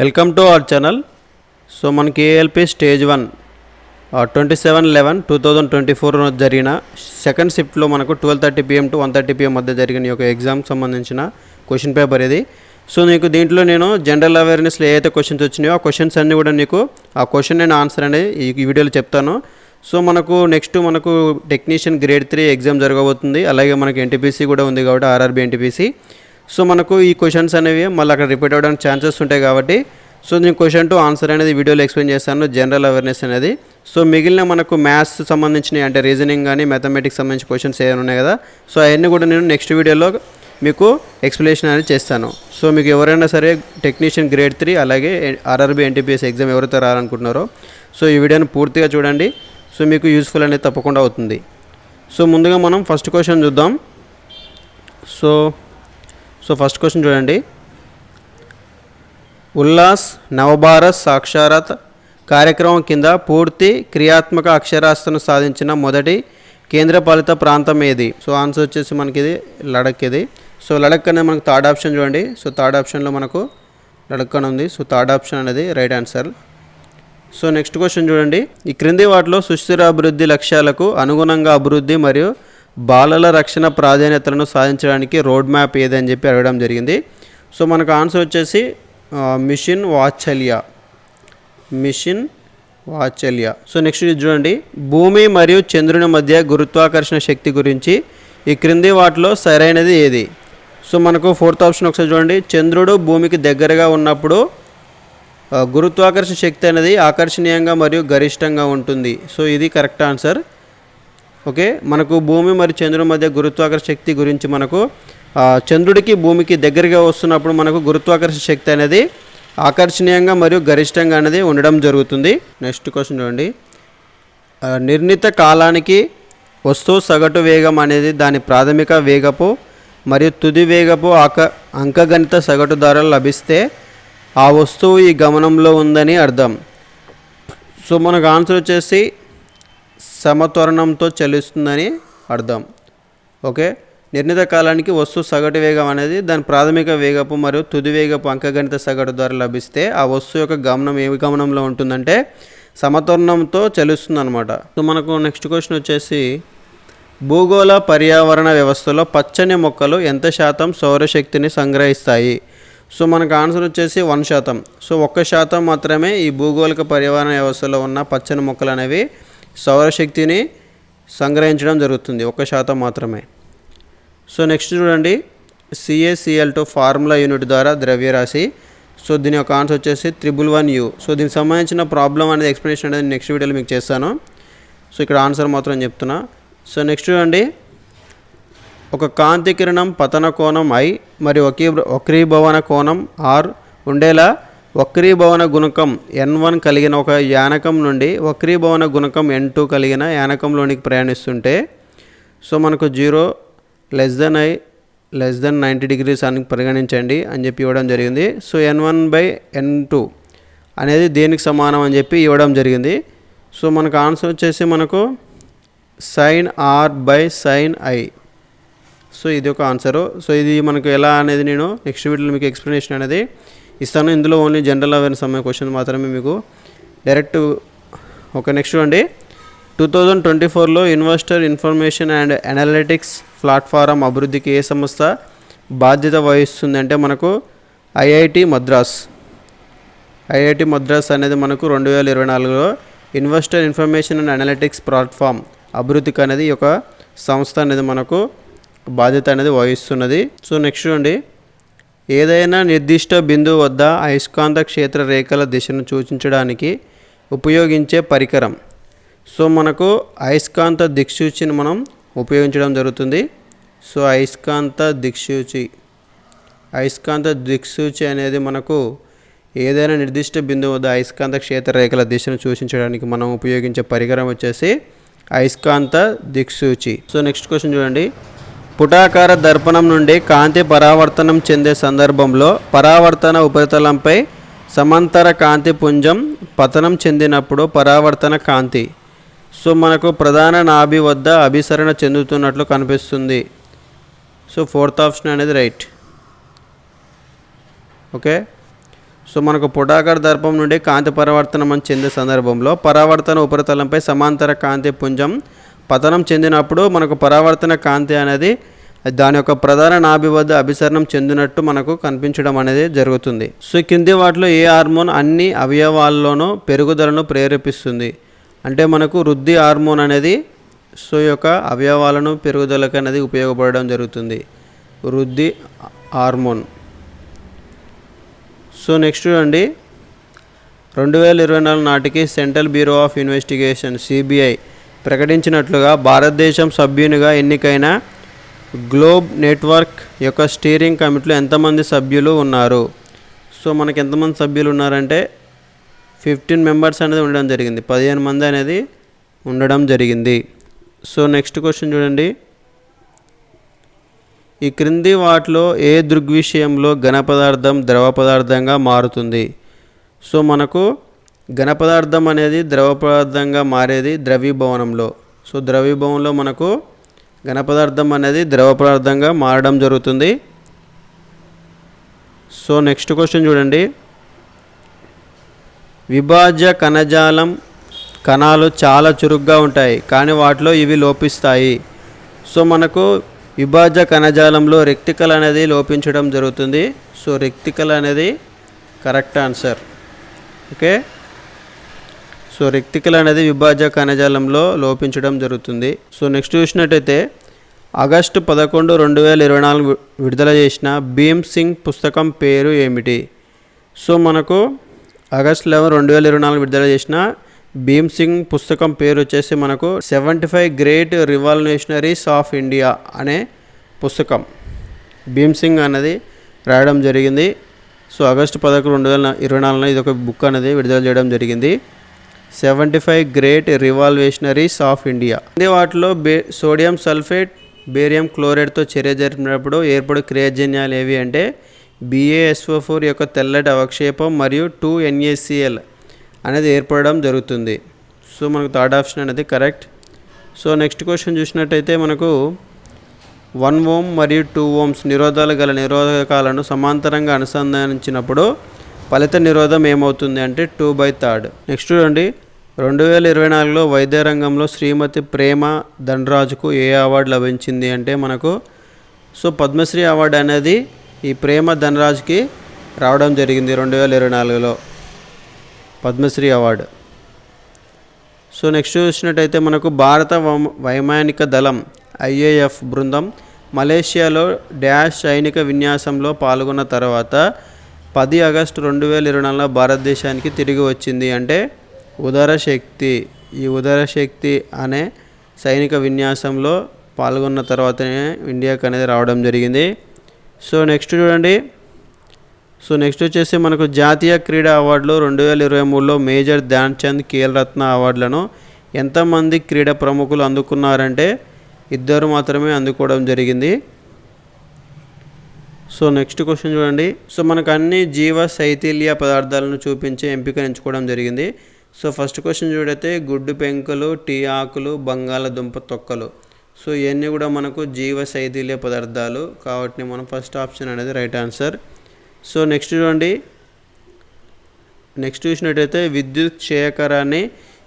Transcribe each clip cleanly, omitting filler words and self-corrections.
Welcome to our channel. So మనకి ALP stage 1 27/11/2024 జరిగిన second షిఫ్ట్లో మనకు 12:30 PM to 1:30 PM మధ్య జరిగిన ఈ యొక్క ఎగ్జామ్కి సంబంధించిన క్వశ్చన్ పేపర్ ఇది. సో నీకు దీంట్లో నేను జనరల్ అవేర్నెస్లో ఏదైతే క్వశ్చన్స్ వచ్చినాయో ఆ క్వశ్చన్స్ అన్నీ కూడా నీకు ఆ క్వశ్చన్ నేను ఆన్సర్ అనేది ఈ వీడియోలో చెప్తాను. సో మనకు నెక్స్ట్ మనకు టెక్నీషియన్ గ్రేడ్ 3 ఎగ్జామ్ జరగబోతుంది. అలాగే మనకి ఎన్టీపీసీ కూడా ఉంది కాబట్టి ఆర్ఆర్బీ ఎన్టీపీసీ. సో మనకు ఈ క్వశ్చన్స్ అనేవి మళ్ళీ అక్కడ రిపీట్ అవ్వడానికి ఛాన్సెస్ ఉంటాయి కాబట్టి సో నేను క్వశ్చన్ టు ఆన్సర్ అనేది వీడియోలో ఎక్స్ప్లెయిన్ చేస్తాను, జనరల్ అవేర్నెస్ అనేది. సో మిగిలిన మనకు మ్యాథ్స్ సంబంధించినవి అంటే రీజనింగ్ కానీ మ్యాథమెటిక్స్ సంబంధించిన క్వశ్చన్స్ ఏమైనా ఉన్నాయి కదా, సో అవన్నీ కూడా నేను నెక్స్ట్ వీడియోలో మీకు ఎక్స్ప్లెనేషన్ అనేది చేస్తాను. సో మీకు ఎవరైనా సరే టెక్నీషియన్ గ్రేడ్ 3 అలాగే ఆర్ఆర్బీ ఎన్టీపీఎస్ ఎగ్జామ్ ఎవరైతే రావాలనుకుంటున్నారో సో ఈ వీడియోని పూర్తిగా చూడండి. సో మీకు యూస్ఫుల్ అనేది తప్పకుండా అవుతుంది. సో ముందుగా మనం ఫస్ట్ క్వశ్చన్ చూద్దాం. సో ఫస్ట్ క్వశ్చన్ చూడండి. ఉల్లాస్ నవభారత్ సాక్షరత కార్యక్రమం కింద పూర్తి క్రియాత్మక అక్షరాస్యతను సాధించిన మొదటి కేంద్రపాలిత ప్రాంతం ఏది? సో ఆన్సర్ వచ్చేసి మనకి ఇది లడక్. ఇది సో లడక్ అనేది మనకు థర్డ్ ఆప్షన్ చూడండి. సో థర్డ్ ఆప్షన్లో మనకు లడక్ అని ఉంది. సో థర్డ్ ఆప్షన్ అనేది right answer. So next question చూడండి. ఈ క్రింది వాటిలో సుస్థిర అభివృద్ధి లక్ష్యాలకు అనుగుణంగా అభివృద్ధి మరియు బాలల రక్షణ ప్రాధాన్యతలను సాధించడానికి రోడ్ మ్యాప్ ఏదని చెప్పి అడగడం జరిగింది. సో మనకు ఆన్సర్ వచ్చేసి మిషన్ వాత్సల్య. సో నెక్స్ట్ చూడండి. భూమి మరియు చంద్రుని మధ్య గురుత్వాకర్షణ శక్తి గురించి ఈ క్రింది వాటిలో సరైనది ఏది? సో మనకు ఫోర్త్ ఆప్షన్ ఒకసారి చూడండి. చంద్రుడు భూమికి దగ్గరగా ఉన్నప్పుడు గురుత్వాకర్షణ శక్తి అనేది ఆకర్షణీయంగా మరియు గరిష్టంగా ఉంటుంది. సో ఇది కరెక్ట్ ఆన్సర్. ఓకే, మనకు భూమి మరియు చంద్రుడి మధ్య గురుత్వాకర్షణ శక్తి గురించి మనకు చంద్రుడికి భూమికి దగ్గరగా వస్తున్నప్పుడు మనకు గురుత్వాకర్షణ శక్తి అనేది ఆకర్షణీయంగా మరియు గరిష్టంగా అనేది ఉండడం జరుగుతుంది. నెక్స్ట్ క్వశ్చన్ చూడండి. నిర్ణీత కాలానికి వస్తువు సగటు వేగం అనేది దాని ప్రాథమిక వేగపు మరియు తుది వేగపు అంకగణిత సగటు ధరలు లభిస్తే ఆ వస్తువు ఈ గమనంలో ఉందని అర్థం. సో మనకు ఆన్సర్ వచ్చేసి సమత్వరణంతో చలిస్తుందని అర్థం. ఓకే, నిర్ణీత కాలానికి వస్తువు సగటు వేగం అనేది దాని ప్రాథమిక వేగపు మరియు తుది వేగపు అంకగణిత సగటు ధర లభిస్తే ఆ వస్తువు యొక్క గమనం ఏ గమనంలో ఉంటుందంటే సమత్వరణంతో చలిస్తుంది అనమాట. సో మనకు నెక్స్ట్ క్వశ్చన్ వచ్చేసి భూగోళ పర్యావరణ వ్యవస్థలో పచ్చని మొక్కలు ఎంత శాతం సౌరశక్తిని సంగ్రహిస్తాయి? సో మనకు ఆన్సర్ వచ్చేసి 1%. సో 1% మాత్రమే ఈ భూగోళిక పర్యావరణ వ్యవస్థలో ఉన్న పచ్చని మొక్కలు అనేవి సౌరశక్తిని సంగ్రహించడం జరుగుతుంది, 1% మాత్రమే. సో నెక్స్ట్ చూడండి. CaCl2 ఫార్ములా యూనిట్ ద్వారా ద్రవ్యరాశి. సో దీని యొక్క ఆన్సర్ వచ్చేసి 111U. సో దీనికి సంబంధించిన ప్రాబ్లం అనేది ఎక్స్ప్లెనేషన్ అనేది నెక్స్ట్ వీడియోలో మీకు చేస్తాను. సో ఇక్కడ ఆన్సర్ మాత్రం చెప్తున్నా. సో నెక్స్ట్ చూడండి. ఒక కాంతి కిరణం పతన కోణం I మరియు వక్రీభవన కోణం R ఉండేలా వక్రీభవన గుణకం N1 కలిగిన ఒక యానకం నుండి వక్రీభవన గుణకం N2 కలిగిన యానకంలోనికి ప్రయాణిస్తుంటే సో మనకు 0 I <90 degrees అని పరిగణించండి అని చెప్పి ఇవ్వడం జరిగింది. సో N1/N2 అనేది దేనికి సమానం అని చెప్పి ఇవ్వడం జరిగింది. సో మనకు ఆన్సర్ వచ్చేసి మనకు sin R/sin I. సో ఇది ఒక ఆన్సరు. సో ఇది మనకు ఎలా అనేది నేను నెక్స్ట్ వీడియోలో మీకు ఎక్స్ప్లెనేషన్ అనేది ఇస్తాను. ఇందులో ఓన్లీ జనరల్ అవేర్నెస్ సంబంధించిన క్వశ్చన్ మాత్రమే మీకు డైరెక్ట్. ఓకే, నెక్స్ట్ చూడండి. 2024లో investor information and analytics platform అభివృద్ధికి ఏ సంస్థ బాధ్యత వహిస్తుంది అంటే మనకు ఐఐటి మద్రాస్ అనేది మనకు 2024లో investor information and analytics platform అభివృద్ధికి అనేది ఒక సంస్థ అనేది మనకు బాధ్యత అనేది వహిస్తున్నది. సో నెక్స్ట్ చూడండి. ఏదైనా నిర్దిష్ట బిందువు వద్ద అయస్కాంత క్షేత్ర రేఖల దిశను సూచించడానికి ఉపయోగించే పరికరం. సో మనకు అయస్కాంత దిక్సూచిని మనం ఉపయోగించడం జరుగుతుంది. సో అయస్కాంత దిక్సూచి అనేది మనకు ఏదైనా నిర్దిష్ట బిందువు వద్ద అయస్కాంత క్షేత్ర రేఖల దిశను సూచించడానికి మనం ఉపయోగించే పరికరం వచ్చేసి అయస్కాంత దిక్సూచి. సో నెక్స్ట్ క్వశ్చన్ చూడండి. పుటాకార దర్పణం నుండి కాంతి పరావర్తనం చెందే సందర్భంలో పరావర్తన ఉపరితలంపై సమాంతర కాంతి పుంజం పతనం చెందినప్పుడు పరావర్తన కాంతి సో మనకు ప్రధాన నాభి వద్ద అభిసరణ చెందుతున్నట్లు కనిపిస్తుంది. సో ఫోర్త్ ఆప్షన్ అనేది రైట్. ఓకే, సో సో మనకు పుటాకార దర్పం నుండి కాంతి పరావర్తనం చెందే సందర్భంలో పరావర్తన ఉపరితలంపై సమాంతర కాంతి పుంజం పతనం చెందినప్పుడు మనకు పరావర్తన కాంతి అనేది దాని యొక్క ప్రధాన నాభి వద్ద అభిసరణం చెందినట్టు మనకు కనిపించడం అనేది జరుగుతుంది. సో కింది వాటిలో ఏ హార్మోన్ అన్ని అవయవాల్లోనూ పెరుగుదలను ప్రేరేపిస్తుంది అంటే మనకు వృద్ధి హార్మోన్ అనేది సో యొక్క అవయవాలను పెరుగుదలకు అనేది ఉపయోగపడడం జరుగుతుంది, వృద్ధి హార్మోన్. సో నెక్స్ట్ చూడండి, 2024 నాటికి central bureau of investigation CBI ప్రకటించినట్లుగా భారతదేశం సభ్యునిగా ఎన్నికైన గ్లోబ్ నెట్వర్క్ యొక్క స్టీరింగ్ కమిటీలో ఎంతమంది సభ్యులు ఉన్నారు? సో మనకి ఎంతమంది సభ్యులు ఉన్నారంటే 15 మెంబర్స్ అనేది ఉండడం జరిగింది, 15 మంది అనేది ఉండడం జరిగింది. సో నెక్స్ట్ క్వశ్చన్ చూడండి, ఈ క్రింది వాటిలో ఏ దృగ్విషయంలో ఘన పదార్థం ద్రవ పదార్థంగా మారుతుంది? సో మనకు ఘన పదార్థం అనేది ద్రవ పదార్థంగా మారేది ద్రవీభవనంలో. సో ద్రవీభవనంలో మనకు ఘన పదార్థం అనేది ద్రవ పదార్థంగా మారడం జరుగుతుంది. సో నెక్స్ట్ క్వశ్చన్ చూడండి, విభాజ్య కణజాలం కణాలు చాలా చురుగ్గా ఉంటాయి కానీ వాటిలో ఇవి లోపిస్తాయి. సో మనకు విభాజ్య కణజాలంలో రెక్టికల్ అనేది లోపించడం జరుగుతుంది. సో రెక్టికల్ అనేది కరెక్ట్ ఆన్సర్. ఓకే, సో రెక్టికల్ అనేది విభాజ్య కణజాలంలో లోపించడం జరుగుతుంది. సో నెక్స్ట్ చూసినట్టయితే ఆగస్టు 11, 2024 విడుదల చేసిన భీమ్ సింగ్ పుస్తకం పేరు ఏమిటి? సో మనకు ఆగస్ట్ 11, 2024 విడుదల చేసిన భీమ్ సింగ్ పుస్తకం పేరు వచ్చేసి మనకు 75 గ్రేట్ రివల్యూషనరీస్ ఆఫ్ ఇండియా అనే పుస్తకం భీమ్ సింగ్ అనేది రాయడం జరిగింది. సో ఆగస్టు 11, 2024 ఇది ఒక బుక్ అనేది విడుదల చేయడం జరిగింది, 75 గ్రేట్ రివల్యూషనరీస్ ఆఫ్ ఇండియా. వాటిలో సోడియం సల్ఫేట్ బేరియం క్లోరైడ్తో చర్య జరిపినప్పుడు ఏర్పడే క్రియాజన్యాలు ఏవి అంటే BaSO4 యొక్క తెల్లటి అవక్షేపం మరియు 2NaCl అనేది ఏర్పడడం జరుగుతుంది. సో మనకు థర్డ్ ఆప్షన్ అనేది కరెక్ట్. సో నెక్స్ట్ క్వశ్చన్ చూసినట్టయితే మనకు 1 ohm మరియు 2 ohms నిరోధాలు గల నిరోధకాలను సమాంతరంగా అనుసంధానించినప్పుడు ఫలిత నిరోధం ఏమవుతుంది అంటే 2/3. నెక్స్ట్ చూడండి, 2024లో వైద్య రంగంలో శ్రీమతి ప్రేమ ధనరాజుకు ఏ అవార్డు లభించింది అంటే మనకు సో పద్మశ్రీ అవార్డు అనేది ఈ ప్రేమ ధనరాజ్కి రావడం జరిగింది 2024లో పద్మశ్రీ అవార్డు. సో నెక్స్ట్ చూసినట్టయితే మనకు భారత వైమానిక దళం IAF బృందం మలేషియాలో డాష్ సైనిక విన్యాసంలో పాల్గొన్న తర్వాత 10 ఆగస్టు 2024లో భారతదేశానికి తిరిగి వచ్చింది అంటే ఉదర శక్తి. ఈ ఉదర శక్తి అనే సైనిక విన్యాసంలో పాల్గొన్న తర్వాతనే ఇండియాకి అనేది రావడం జరిగింది. సో నెక్స్ట్ చూడండి, సో నెక్స్ట్ వచ్చేసి మనకు జాతీయ క్రీడా అవార్డులు 2023లో మేజర్ ధ్యాన్ చంద్ ఖేల్ రత్న అవార్డులను ఎంతమంది క్రీడా ప్రముఖులు అందుకున్నారంటే 2 మాత్రమే అందుకోవడం జరిగింది. సో నెక్స్ట్ క్వశ్చన్ చూడండి, సో మనకు అన్ని జీవ శైథిల్య పదార్థాలను చూపించే ఎంపిక ఎంచుకోవడం జరిగింది. సో ఫస్ట్ క్వశ్చన్ చూడైతే గుడ్డు పెంకులు, టీ ఆకులు, బంగాళదుంప తొక్కలు. సో ఇవన్నీ కూడా మనకు జీవ శైథిల్య పదార్థాలు కాబట్టి మనం ఫస్ట్ ఆప్షన్ అనేది రైట్ ఆన్సర్. సో నెక్స్ట్ చూడండి, నెక్స్ట్ చూసినట్టయితే విద్యుత్ క్షేత్రాన్ని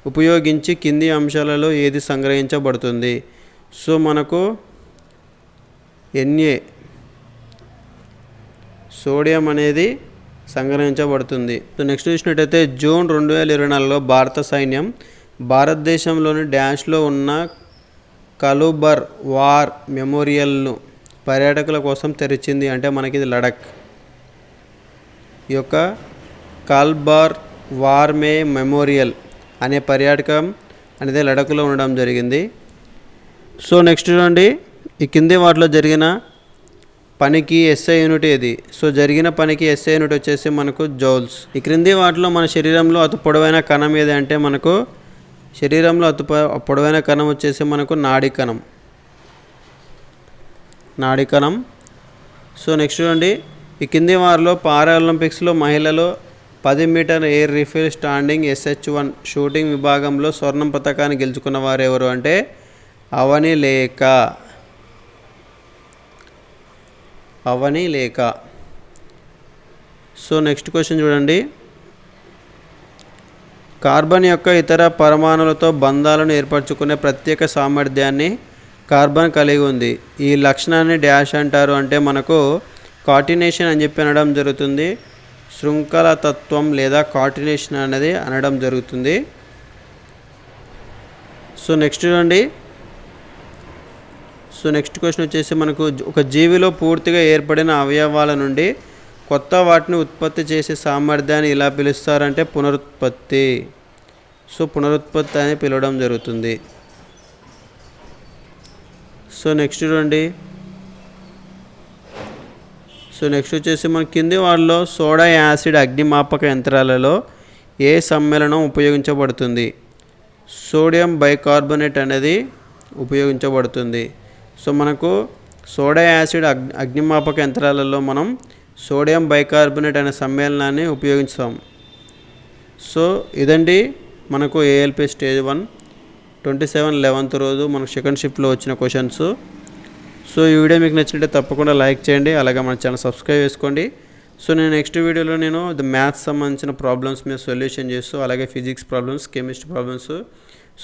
ఉపయోగించి కింది అంశాలలో ఏది సంగ్రహించబడుతుంది? సో మనకు Na సోడియం అనేది సంగ్రహించబడుతుంది. సో నెక్స్ట్ చూసినట్టయితే జూన్ 2024లో భారత సైన్యం భారతదేశంలోని డాష్లో ఉన్న కలుబర్ వార్ మెమోరియల్ను పర్యాటకుల కోసం తెరిచింది అంటే మనకి ఇది లడక్. ఈ యొక్క కల్బర్ వార్ మెమోరియల్ అనే పర్యాటకం అనేది లడఖ్లో ఉండడం జరిగింది. సో నెక్స్ట్ చూడండి, ఈ కింది వాటిలో జరిగిన పనికి SI యూనిట్ ఏది? సో జరిగిన పనికి SI యూనిట్ వచ్చేసి మనకు జౌల్స్. ఈ క్రింది వాటిలో మన శరీరంలో అతి పొడవైన కణం ఏది అంటే మనకు శరీరంలో అతి పొడవైన కణం వచ్చేసి మనకు నాడీ కణం. సో నెక్స్ట్ చూడండి, ఈ కింది వారిలో పారాలింపిక్స్లో మహిళలు 10 metre air rifle standing SH1 shooting విభాగంలో స్వర్ణం పతకాన్ని గెలుచుకున్న వారు ఎవరు అంటే Avani Lekha. So next question చూడండి. కార్బన్ యొక్క ఇతర పరమాణువులతో బంధాలను ఏర్పరచుకునే ప్రత్యేక సామర్థ్యాన్ని కార్బన్ కలిగి ఉంది. ఈ లక్షణాన్ని డాష్ అంటారు అంటే మనకు కార్టినేషన్ అని చెప్పి అనడం జరుగుతుంది. శృంఖలతత్వం లేదా కార్టినేషన్ అనేది అనడం జరుగుతుంది. సో నెక్స్ట్ చూడండి. సో నెక్స్ట్ క్వశ్చన్ వచ్చేసి మనకు ఒక జీవిలో పూర్తిగా ఏర్పడిన అవయవాల నుండి కొత్త వాటిని ఉత్పత్తి చేసే సామర్థ్యాన్ని ఇలా పిలుస్తారంటే పునరుత్పత్తి. సో పునరుత్పత్తి అని పిలవడం జరుగుతుంది. సో నెక్స్ట్ చూడండి. సో నెక్స్ట్ వచ్చేసి మన కింది వాటిలో సోడా యాసిడ్ అగ్నిమాపక యంత్రాలలో ఏ సమ్మేళనం ఉపయోగించబడుతుంది? సోడియం బైకార్బోనేట్ అనేది ఉపయోగించబడుతుంది. సో మనకు సోడా యాసిడ్ అగ్నిమాపక యంత్రాలలో మనం సోడియం బైకార్బోనేట్ అనే సమ్మేళనాన్ని ఉపయోగిస్తాం. సో ఇదండి మనకు ఏఎల్పి స్టేజ్ 1 27/11 రోజు మనకు సెకండ్ షిఫ్ట్లో వచ్చిన క్వశ్చన్స్. సో ఈ వీడియో మీకు నచ్చినట్టే తప్పకుండా లైక్ చేయండి, అలాగే మన ఛానల్ సబ్స్క్రైబ్ చేసుకోండి. సో నేను నెక్స్ట్ వీడియోలో నేను మ్యాథ్స్ సంబంధించిన ప్రాబ్లమ్స్ మీద సొల్యూషన్ చేస్తూ, అలాగే physics problems, chemistry problems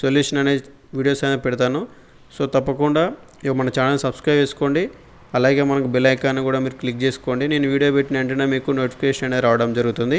solution అనే వీడియోస్ అనేది పెడతాను. సో తప్పకుండా మన ఛానల్ సబ్స్క్రైబ్ చేసుకోండి, అలాగే మనకు బెల్ ఐకాన్ కూడా మీరు క్లిక్ చేసుకోండి. నేను వీడియో పెట్టిన వెంటనే మీకు నోటిఫికేషన్ అనేది రావడం జరుగుతుంది.